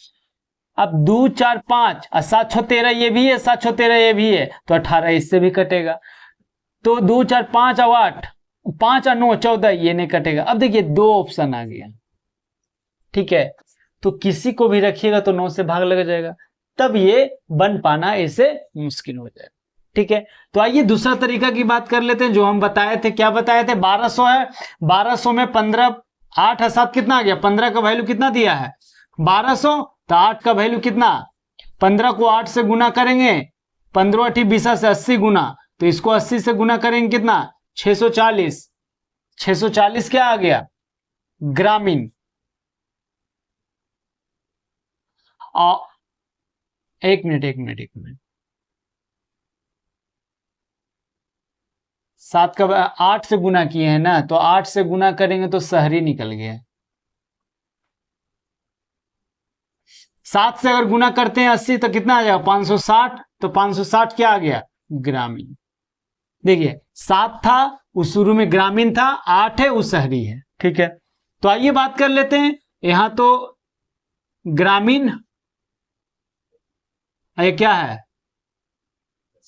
अब 2 4 5 और 7 6 13 ये भी है, 7 6 13 ये भी है, तो 18 इससे भी कटेगा। तो 2 4 5 और 8, 5 और 9 14, ये नहीं कटेगा। अब देखिए 2 ऑप्शन आ गया, ठीक है, तो किसी को भी रखिएगा तो 9 से भाग लग जाएगा, तब ये बन पाना ऐसे मुश्किल हो जाएगा, ठीक है। तो आइए दूसरा तरीका की बात कर लेते हैं जो हम बताए थे। क्या बताए थे? 1200 है, 1200 में 15, 8 और 7 कितना आ गया? 15 का वैल्यू कितना दिया है? 1200। तो 8 का वैल्यू कितना? 15 को 8 से गुना करेंगे, 15 8 20 से 80 गुना, तो इसको 80 से गुना करेंगे कितना? 640। 640 क्या आ गया? ग्रामीण। एक मिनट। 7 का 8 से गुना किए हैं ना, तो 8 से गुना करेंगे तो शहरी निकल गया। 7 से अगर गुना करते हैं 80 तो कितना आ जाएगा? 560। तो 560 क्या आ गया? ग्रामीण। देखिए 7 था उस शुरू में ग्रामीण था, 8 है उस शहरी है, ठीक है। तो आइए बात कर लेते हैं। यहां तो ग्रामीण, ये क्या है?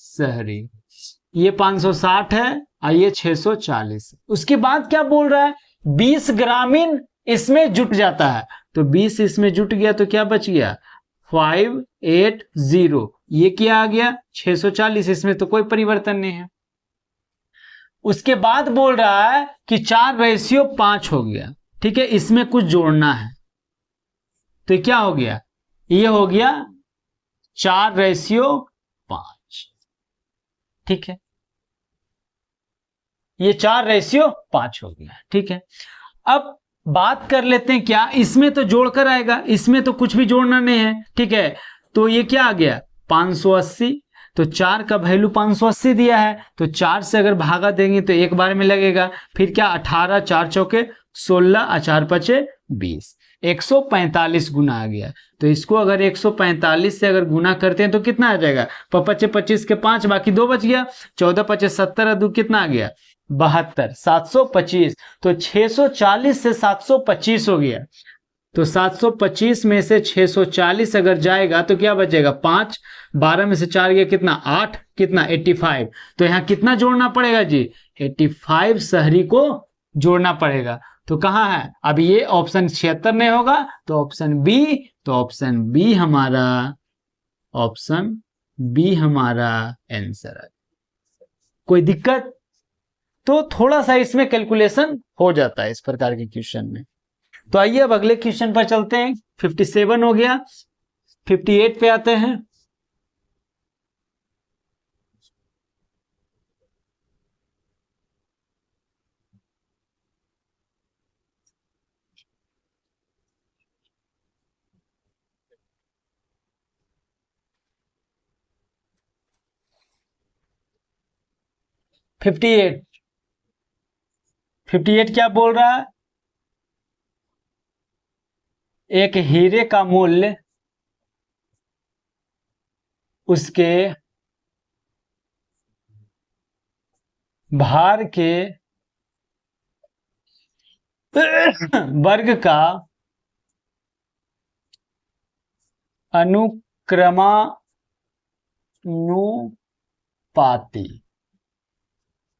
शहरी। ये 560 है और ये 640। उसके बाद क्या बोल रहा है? 20 ग्रामीण इसमें जुट जाता है, तो 20 इसमें जुट गया तो क्या बच गया? 580। ये क्या आ गया? 640। इसमें तो कोई परिवर्तन नहीं है। उसके बाद बोल रहा है कि 4:5 हो गया, ठीक है, इसमें कुछ जोड़ना है, तो ये क्या हो गया? ये हो गया 4:5, ठीक है, ये 4:5 हो गया, ठीक है। अब बात कर लेते हैं क्या इसमें तो जोड़कर आएगा, इसमें तो कुछ भी जोड़ना नहीं है, ठीक है। तो ये क्या आ गया? 580। तो 4 का वैल्यू 580 दिया है, तो 4 से अगर भागा देंगे तो एक बार में लगेगा। फिर क्या? 18 4 चौके 16 और 4 पचे 20, 145 गुना आ गया। तो इसको अगर 145 से अगर गुना करते हैं तो कितना आ जाएगा? 5 25 के 5, बाकी 2 बच गया। 14 5 70 और 2 कितना आ गया? 72, 725। तो 640 से 725 हो गया। तो 725 में से 640 अगर जाएगा तो क्या बचेगा? 5, 12 में से 4 गया कितना? 8, कितना? 85। तो यहां कितना जोड़ना पड़ेगा जी? 85 शहरी को जोड़ना पड़ेगा। तो कहां है? अब ये ऑप्शन 76 नहीं होगा, तो ऑप्शन बी। तो ऑप्शन बी हमारा आंसर है। कोई दिक्कत? तो थोड़ा सा इसमें कैलकुलेशन हो जाता है इस प्रकार के क्वेश्चन में। तो आइए अब अगले क्वेश्चन पर चलते हैं। 57 हो गया, 58 पे आते हैं। फिफ्टी एट क्या बोल रहा है? एक हीरे का मूल्य उसके भार के वर्ग का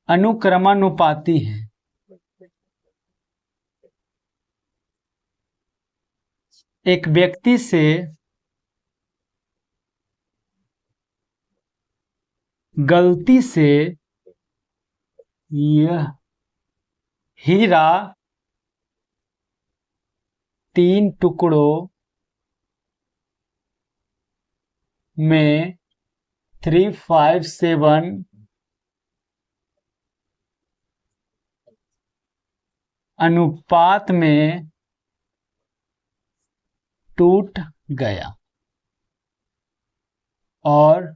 अनुक्रमानुपाती है। एक व्यक्ति से गलती से यह हीरा 3 टुकड़ों में 357 अनुपात में टूट गया और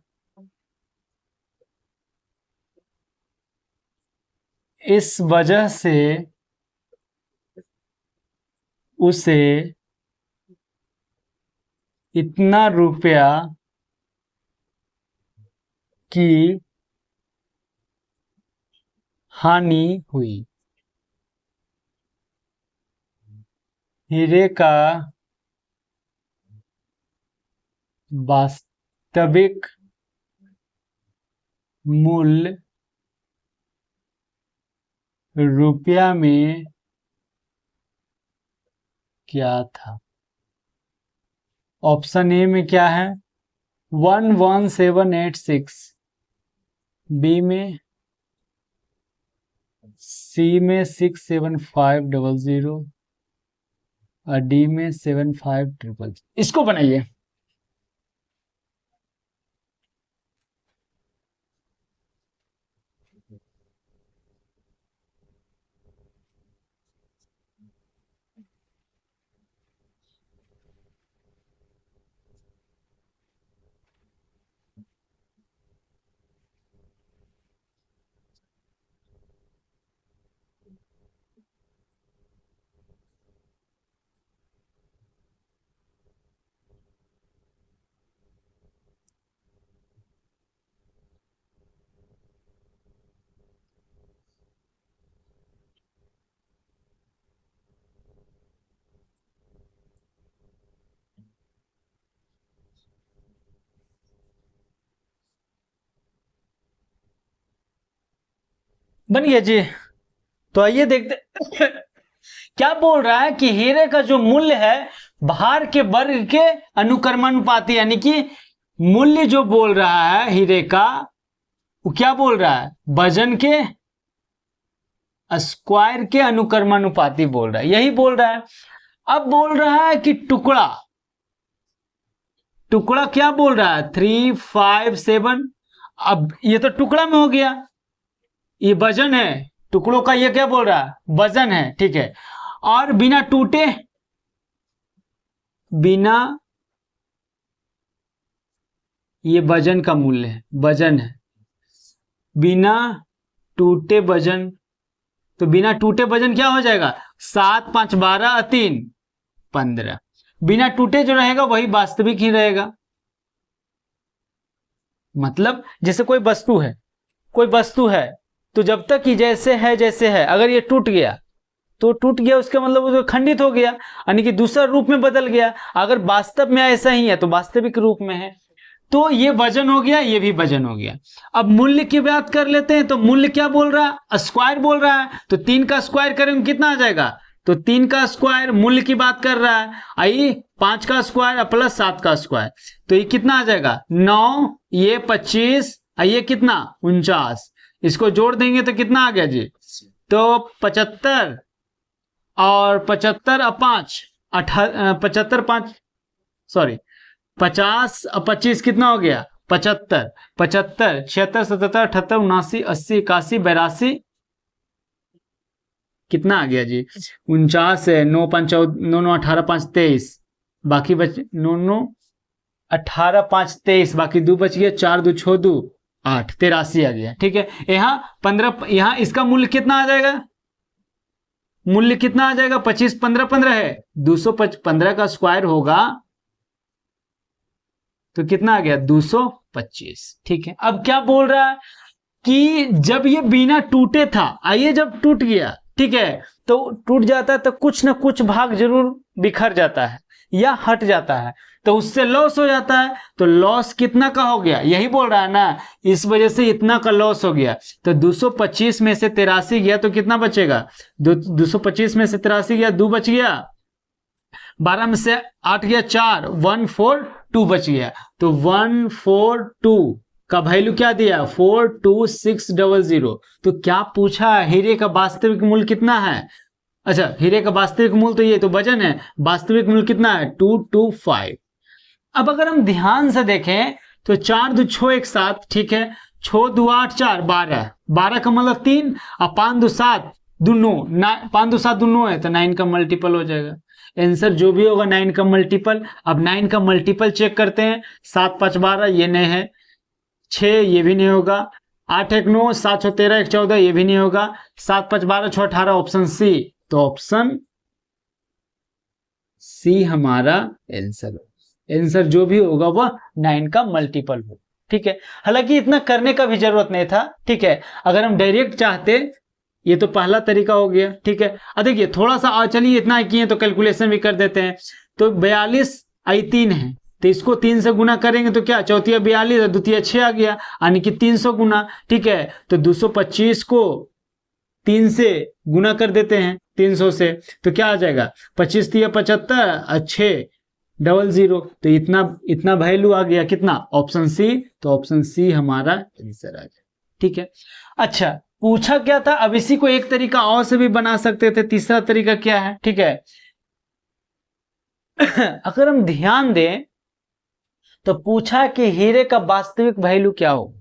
इस वजह से उसे इतना रुपया की हानि हुई। हीरे का वास्तविक मूल्य रुपया में क्या था? ऑप्शन ए में क्या है? 11786, बी में, सी में 67500 और डी में 75000। इसको बनाइए। बन गया जी। तो आइए देखते क्या बोल रहा है कि हीरे का जो मूल्य है भार के वर्ग के अनुक्रमानुपाती, यानी कि मूल्य जो बोल रहा है हीरे का, वो क्या बोल रहा है? वजन के स्क्वायर के अनुक्रमानुपाती बोल रहा है, यही बोल रहा है। अब बोल रहा है कि टुकड़ा क्या बोल रहा है? 357। अब ये तो टुकड़ा में हो गया, ये वजन है टुकड़ों का, ये क्या बोल रहा है? वजन है, ठीक है। और बिना टूटे, ये वजन का मूल्य है, वजन है, बिना टूटे वजन। तो बिना टूटे वजन क्या हो जाएगा? 7 5 12 3 15। बिना टूटे जो रहेगा वही वास्तविक ही रहेगा। मतलब जैसे कोई वस्तु है तो जब तक कि जैसे है, अगर ये टूट गया तो टूट गया, उसका मतलब वो खंडित हो गया, यानी कि दूसरा रूप में बदल गया। अगर वास्तव में ऐसा ही है तो वास्तविक रूप में है। तो ये वजन हो गया, ये भी वजन हो गया। अब मूल्य की बात कर लेते हैं। तो मूल्य क्या बोल रहा है? स्क्वायर बोल रहा है। तो 3 का स्क्वायर करेंगे कितना आ जाएगा? तो 3 का स्क्वायर मूल्य की बात कर रहा है। आइए 5 का स्क्वायर प्लस 7 का स्क्वायर, तो ये कितना आ जाएगा? 9, ये 25, ये कितना? 49। इसको जोड़ देंगे तो कितना आ गया जी? तो 75 और 75 और 5 75 5 सॉरी 50 और 25 कितना हो गया 75 75 76 77 78 79 80 81 82 कितना आ गया जी 49 है 9 5 9 9 18 5 23 बाकी बच 9 9 18 5 23 बाकी 2 बच गया 4 2 6 2 8 83 आ गया। ठीक है यहाँ 15 यहाँ इसका मूल्य कितना आ जाएगा मूल्य कितना आ जाएगा 25 15 15 है 215 का स्क्वायर होगा तो कितना आ गया 225। ठीक है अब क्या बोल रहा है कि जब ये बिना टूटे था आइए जब टूट गया ठीक है तो टूट जाता है तो कुछ ना कुछ भाग जरूर बिखर जाता है या हट जाता है तो उससे लॉस हो जाता है तो लॉस कितना का हो गया यही बोल रहा है ना इस वजह से इतना का लॉस हो गया तो 225 में से 83 गया तो कितना बचेगा 225 में से 83 गया 2 बच गया 12 में से 8 गया 4 142 बच गया तो 142 का वैल्यू क्या दिया 42600 तो क्या पूछा हीरे का वास्तविक मूल्य कितना है अच्छा हीरे का वास्तविक मूल्य तो ये तो वजन है वास्तविक मूल्य कितना है 225। अब अगर हम ध्यान से देखें तो 4 2 6 एक साथ ठीक है 6 2 8 4 12 12 का मतलब 3 और 5 2 7 2 9 5 2 7 2 9 है तो 9 का मल्टीपल हो जाएगा आंसर जो भी होगा 9 का मल्टीपल। अब 9 का मल्टीपल चेक करते हैं 7 5 12 ये नहीं है 6 ये भी नहीं होगा 8 1 9 7 6 13 1 14 ये भी नहीं होगा 7 5 12 6 18 ऑप्शन सी तो ऑप्शन सी हमारा आंसर आंसर जो भी होगा वह 9 का मल्टीपल हो। ठीक है हालांकि इतना करने का भी जरूरत नहीं था ठीक है अगर हम डायरेक्ट चाहते ये तो पहला तरीका हो गया ठीक है अब देखिए थोड़ा सा चलिए इतना किए तो कैलकुलेशन भी कर देते हैं तो 42 आई 3 है तो इसको 3 से गुना करेंगे तो क्या चौथिया 42 और द्वितीय 6 आ गया यानी कि 300 गुना ठीक है तो 225 को 3 से गुना कर देते हैं 300 से तो क्या आ जाएगा 25 3 75 और 6 00 तो इतना इतना वैल्यू आ गया कितना ऑप्शन सी तो ऑप्शन सी हमारा आंसर आ गया। ठीक है अच्छा पूछा क्या था अब इसी को एक तरीका और से भी बना सकते थे तीसरा तरीका क्या है ठीक है अगर हम ध्यान दें तो पूछा कि हीरे का वास्तविक वैल्यू क्या हो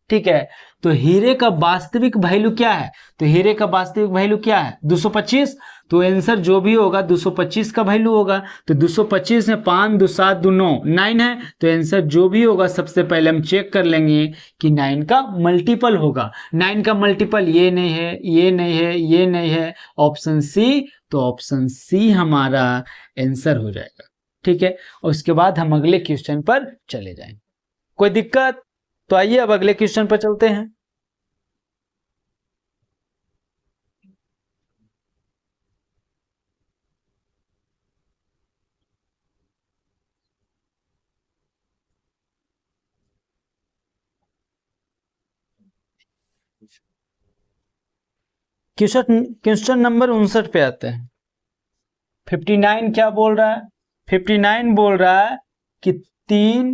ठीक है तो हीरे का वास्तविक वैल्यू क्या है तो हीरे का वास्तविक वैल्यू क्या है 225 तो आंसर जो भी होगा 225 का वैल्यू होगा तो 225 में 5 2 7 2 9 9 है तो आंसर जो भी होगा सबसे पहले हम चेक कर लेंगे कि 9 का मल्टीपल होगा 9 का मल्टीपल ये नहीं है ये नहीं है ये नहीं है ऑप्शन सी तो ऑप्शन सी हमारा आंसर हो जाएगा। ठीक है और उसके बाद हम अगले क्वेश्चन पर चले जाएंगे कोई दिक्कत तो आइए अब अगले क्वेश्चन पर चलते हैं। क्वेश्चन नंबर 59 पे आते हैं 59 क्या बोल रहा है 59 बोल रहा है कि 3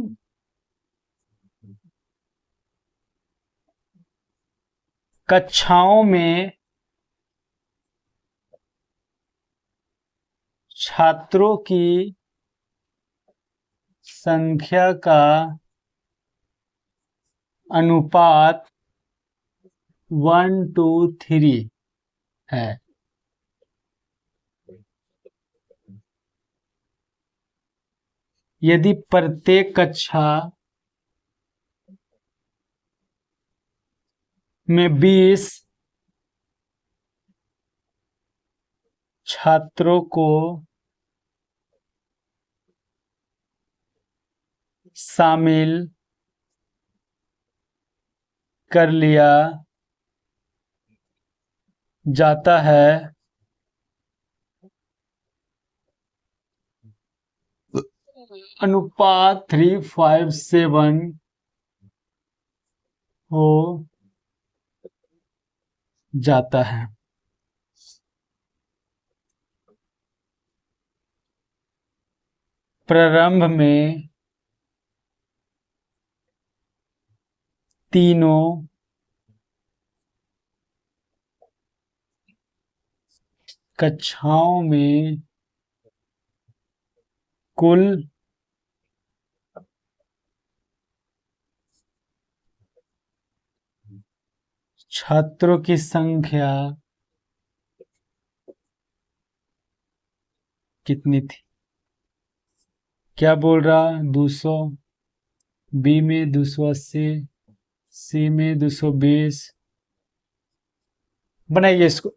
कक्षाओं में छात्रों की संख्या का अनुपात 1:3 है यदि प्रत्येक कक्षा में 20 छात्रों को शामिल कर लिया जाता है अनुपात 357 हो जाता है। प्रारंभ में तीनों कक्षाओं में कुल छात्रों की संख्या कितनी थी? क्या बोल रहा? 200, बी में 280, सी में 220। बनाइए इसको।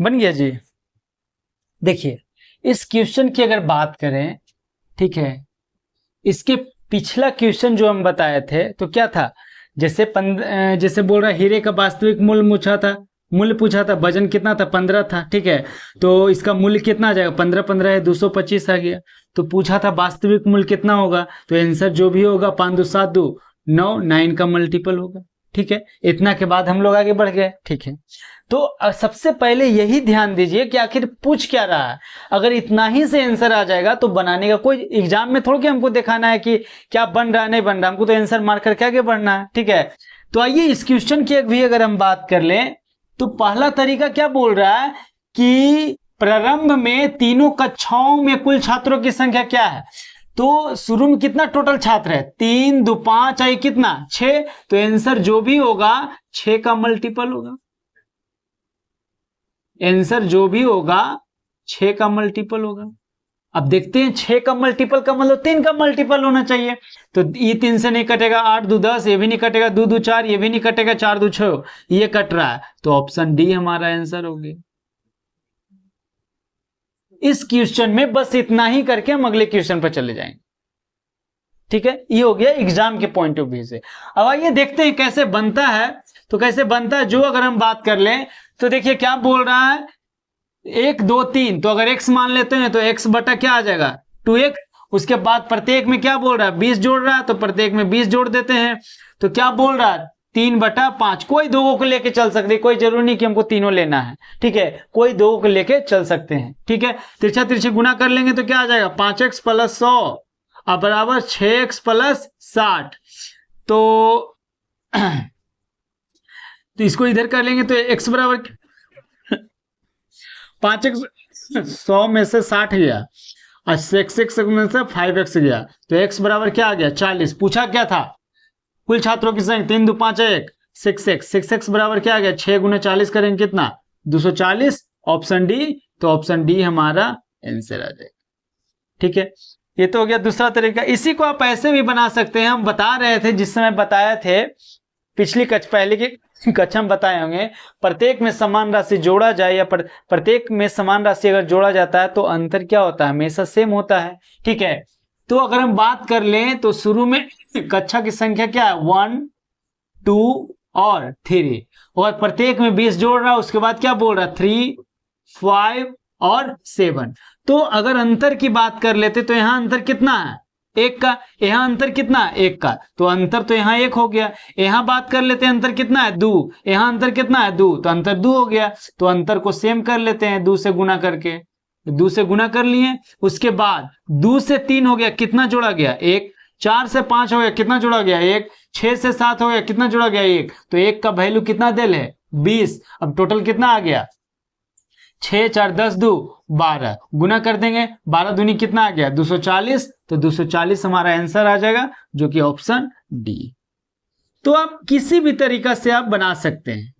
बन गया जी। देखिए, इस क्वेश्चन की अगर बात करें, ठीक है, इसके पिछला क्वेश्चन जो हम बताए थे तो क्या था? जैसे बोल रहा हीरे का वास्तविक मूल्य पूछा था, वजन कितना था? 15 था, ठीक है। तो इसका मूल्य कितना आ जाएगा? 15 15 है, 225 आ गया। तो पूछा था वास्तविक मूल्य कितना होगा, तो आंसर जो भी होगा 5 2 7 2 9 9 का मल्टीपल होगा, ठीक है। इतना के बाद हम लोग आगे बढ़ गए, ठीक है। तो सबसे पहले यही ध्यान दीजिए कि आखिर पूछ क्या रहा है। अगर इतना ही से आंसर आ जाएगा तो बनाने का कोई एग्जाम में थोड़ा कि हमको दिखाना है कि क्या बन रहा है नहीं बन रहा, हमको तो आंसर मार करके आगे बढ़ना है, ठीक है। तो आइए इस क्वेश्चन की भी अगर हम बात कर लें तो पहला तरीका क्या बोल रहा है कि प्रारंभ में तीनों कक्षाओं में कुल छात्रों की संख्या क्या है। तो शुरू में कितना टोटल छात्र है? 3 2 5 आई कितना? 6। तो आंसर जो भी होगा 6 का मल्टीपल होगा। आंसर जो भी होगा 6 का मल्टीपल होगा। अब देखते हैं 6 का मल्टीपल का मतलब 3 का मल्टीपल होना चाहिए। तो ये 3 से नहीं कटेगा, 8 2 10, ये भी नहीं कटेगा, 2 2 4, ये भी नहीं कटेगा, 4 2 6, ये कट रहा है। तो ऑप्शन डी हमारा आंसर हो गया। इस क्वेश्चन में बस इतना ही करके हम अगले क्वेश्चन पर चले जाएंगे, ठीक है। ये हो गया एग्जाम के पॉइंट ऑफ व्यू से। अब आइए देखते हैं कैसे बनता है। तो कैसे बनता है जो अगर हम बात कर लें तो देखिए क्या बोल रहा है, 1 2 3। तो अगर x मान लेते हैं तो x बटा क्या आ जाएगा? 2x। उसके बाद प्रत्येक में क्या बोल रहा है? 20 जोड़ रहा है, तो प्रत्येक में 20 जोड़ देते हैं। तो क्या बोल रहा है? 3 बटा 5। कोई दो को लेके चल सकते हैं, कोई जरूरी नहीं कि हमको तीनों लेना है, ठीक है। कोई दो को लेके चल सकते हैं, ठीक है। तिरछा तिरछी गुना कर लेंगे तो क्या आ जाएगा? 5x प्लस 100 अब बराबर 6x प्लस 60। तो इसको इधर कर लेंगे तो x बराबर 5x 100 में से 60 गया और 6x में से 5x गया, तो x बराबर क्या आ गया? 40। पूछा क्या था? कुल छात्रों की संख्या 3 2 5 1 6x बराबर क्या आ गया? 6 गुना 40 करेंगे कितना? 240। Option D. तो ऑप्शन डी हमारा आंसर आ जाएगा, ठीक है। ये तो हो गया दूसरा तरीका। इसी को आप ऐसे भी बना सकते हैं। हम बता रहे थे जिस समय बताए थे पिछली पहले की कक्षा में बताए होंगे, प्रत्येक में समान राशि जोड़ा जाए या प्रत्येक में समान राशि अगर जोड़ा जाता है तो अंतर क्या होता है? हमेशा सेम होता है, ठीक है। तो अगर हम बात कर लें तो शुरू में कक्षा की संख्या क्या है? 1 2 और 3, और प्रत्येक में 20 जोड़ रहा है। उसके बाद क्या बोल रहा है? 3 5 और 7। तो अगर अंतर की बात कर लेते तो यहां अंतर कितना है? 1 का। यहां अंतर कितना है? 1 का। तो अंतर तो यहां 1 हो गया। यहां बात कर लेते हैं अंतर कितना है? 2। यहां अंतर कितना है? 2। तो अंतर 2 हो गया। तो अंतर को सेम कर लेते हैं 2 से गुना करके। 2 से गुना कर लिए। उसके बाद 2 से 3 हो गया, कितना जोड़ा गया? 1। 4 से 5 हो गया, कितना जोड़ा गया? 1। 6 से 7 हो गया, कितना जोड़ा गया? 1। तो 1 का वैल्यू कितना देल है? 20। अब टोटल कितना आ गया? 6 4 10 2 12। गुना कर देंगे, 12 दूनी कितना आ गया? 240। तो 240 हमारा आंसर आ जाएगा, जो कि ऑप्शन डी। तो आप किसी भी तरीका से आप बना सकते हैं,